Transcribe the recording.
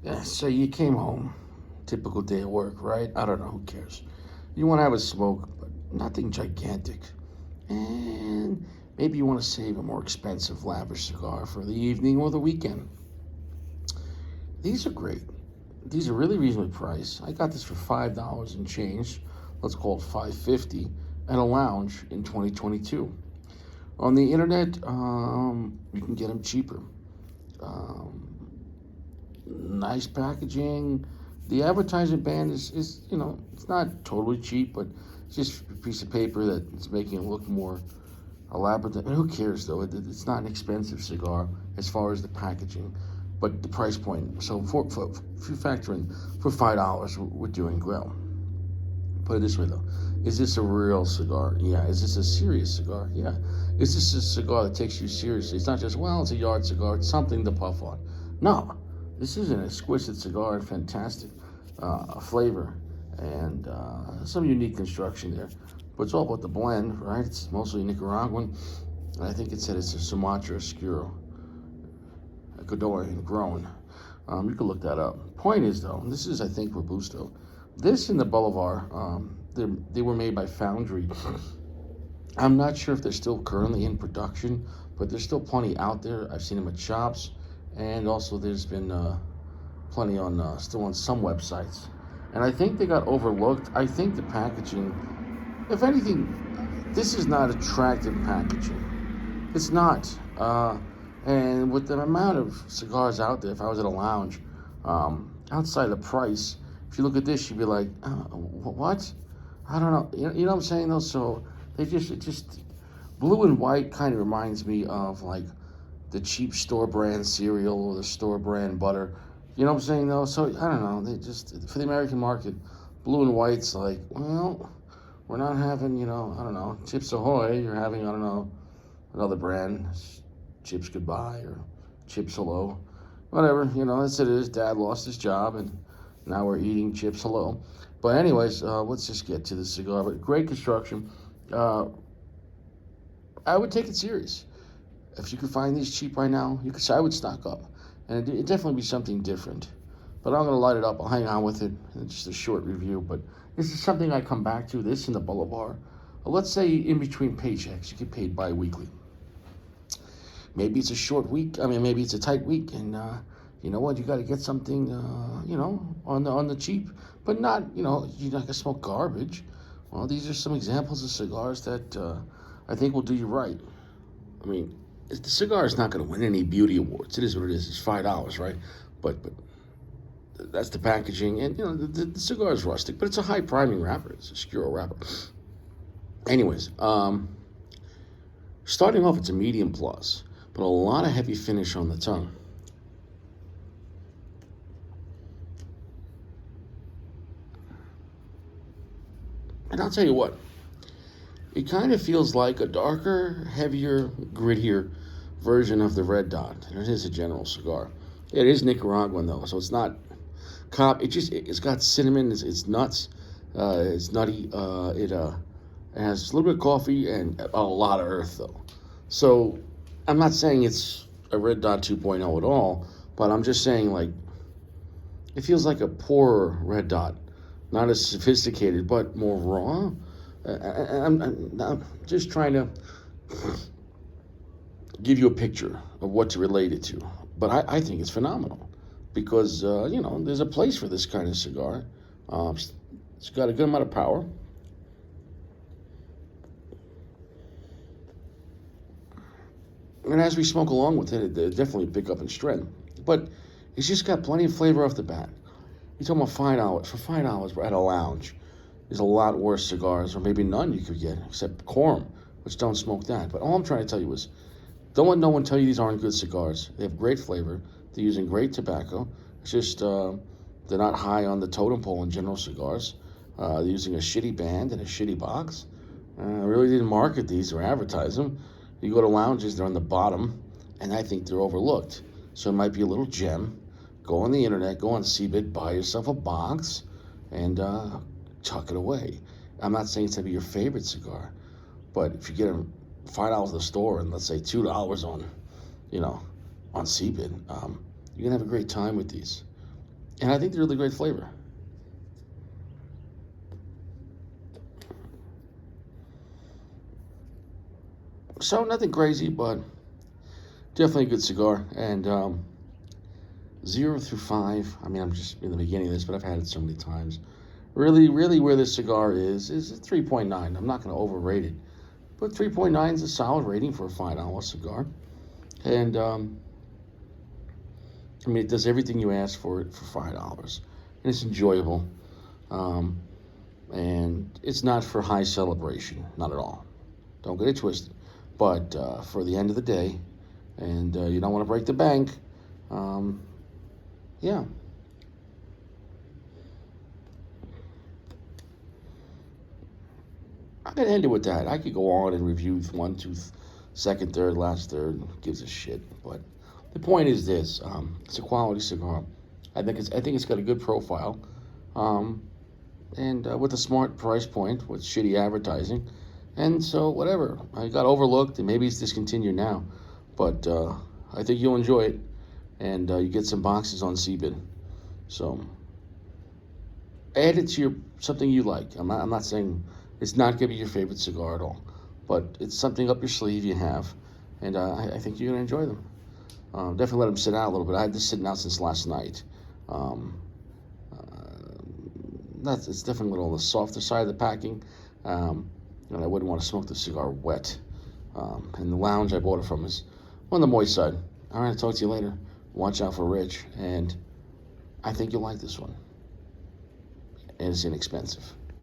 Yeah, so you came home, typical day of work, right? I don't know, who cares? You want to have a smoke, but nothing gigantic. And maybe you want to save a more expensive, lavish cigar for the evening or the weekend. These are great. These are really reasonably priced. I got this for $5 and change. Let's call it $5.50 at a lounge in 2022. On the internet, you can get them cheaper. Um, Nice packaging. The advertising band is it's not totally cheap, but it's just a piece of paper that's making it look more elaborate. I mean, who cares though? It's not an expensive cigar as far as the packaging, but the price point. So if you factor in for $5, we're doing well. Put it this way though, is this a real cigar? Yeah. Is this a serious cigar? Yeah. Is this a cigar that takes you seriously? It's not just, well, it's a yard cigar, it's something to puff on. No, this is an exquisite cigar, fantastic flavor, and some unique construction there. But it's all about the blend, right? It's mostly Nicaraguan, and I think it said it's a Sumatra Oscuro, Ecuadorian grown. You can look that up. Point is, though, this is, I think, Robusto. This in the Bolivar, they were made by Foundry. I'm not sure if they're still currently in production, but there's still plenty out there. I've seen them at shops, and also there's been plenty on still on some websites. And I think they got overlooked. I think the packaging, if anything, this is not attractive packaging. It's not. And with the amount of cigars out there, if I was at a lounge, outside the price, if you look at this, you'd be like, what? I don't know. You know what I'm saying though? So it just blue and white kind of reminds me of like the cheap store brand cereal or the store brand butter. You know what I'm saying though? So I don't know. They just, for the American market, blue and white's like, well, we're not having, I don't know, Chips Ahoy. You're having, I don't know, another brand, Chips Goodbye or Chips Hello. Whatever, that's it is. Dad lost his job and now we're eating Chips Hello. But anyways, let's just get to the cigar. But great construction. Uh, I would take it serious. If you could find these cheap right now, I would stock up. And it'd definitely be something different. But I'm going to light it up. I'll hang on with it. It's just a short review. But this is something I come back to. This in the Boulevard. Let's say in between paychecks, you get paid bi-weekly. Maybe it's a short week. I mean, maybe it's a tight week. And you know what? You got to get something, on the cheap. But not, you're not going to smoke garbage. Well, these are some examples of cigars that I think will do you right. I mean, the cigar is not going to win any beauty awards. It is what it is. It's $5, right? But that's the packaging, and the cigar is rustic, but it's a high priming wrapper. It's a Oscuro wrapper. Anyways, starting off, it's a medium plus, but a lot of heavy finish on the tongue. And I'll tell you what, it kind of feels like a darker, heavier, grittier version of the Red Dot. And it is a general cigar. It is Nicaraguan though, so it's not cop. It's got cinnamon. It's nuts. It's nutty. It has a little bit of coffee and a lot of earth though. So I'm not saying it's a Red Dot 2.0 at all, but I'm just saying like it feels like a poorer Red Dot, not as sophisticated, but more raw. I'm just trying to give you a picture of what to relate it to. But I think it's phenomenal because, there's a place for this kind of cigar. It's got a good amount of power. And as we smoke along with it, it definitely pick up in strength. But it's just got plenty of flavor off the bat. You're talking about $5. For $5, we're at a lounge. There's a lot worse cigars, or maybe none you could get, except Quorum, which don't smoke that. But all I'm trying to tell you is, don't let no one tell you these aren't good cigars. They have great flavor. They're using great tobacco. It's just they're not high on the totem pole in general cigars. They're using a shitty band and a shitty box. I really didn't market these or advertise them. You go to lounges, they're on the bottom, and I think they're overlooked. So it might be a little gem. Go on the internet, go on Cbit, buy yourself a box, and tuck it away. I'm not saying it's going to be your favorite cigar, but if you get them $5 at the store and let's say $2 on, on Cbit, you're going to have a great time with these. And I think they're really great flavor. So nothing crazy, but definitely a good cigar. And 0 through 5. I mean, I'm just in the beginning of this, but I've had it so many times. Really, really, where this cigar is a 3.9. I'm not going to overrate it, but 3.9 is a solid rating for a $5 cigar. And I mean, it does everything you ask for it for $5, and it's enjoyable. Um, and it's not for high celebration, not at all. Don't get it twisted. But for the end of the day, and you don't want to break the bank, yeah. I'm gonna end it with that. I could go on and review one, two, second, third, last third. Gives a shit. But the point is this: it's a quality cigar. I think it's got a good profile, um, and with a smart price point, with shitty advertising, and so whatever. I got overlooked, and maybe it's discontinued now, but I think you'll enjoy it, and you get some boxes on CBID. So add it to your something you like. I'm not saying it's not gonna be your favorite cigar at all, but it's something up your sleeve you have, and I think you're gonna enjoy them. Definitely let them sit out a little bit. I had this sitting out since last night. Um, it's definitely a little on the softer side of the packing, and I wouldn't want to smoke the cigar wet. And the lounge I bought it from is on the moist side. All right, I'll talk to you later. Watch out for Rich, and I think you'll like this one. And it's inexpensive.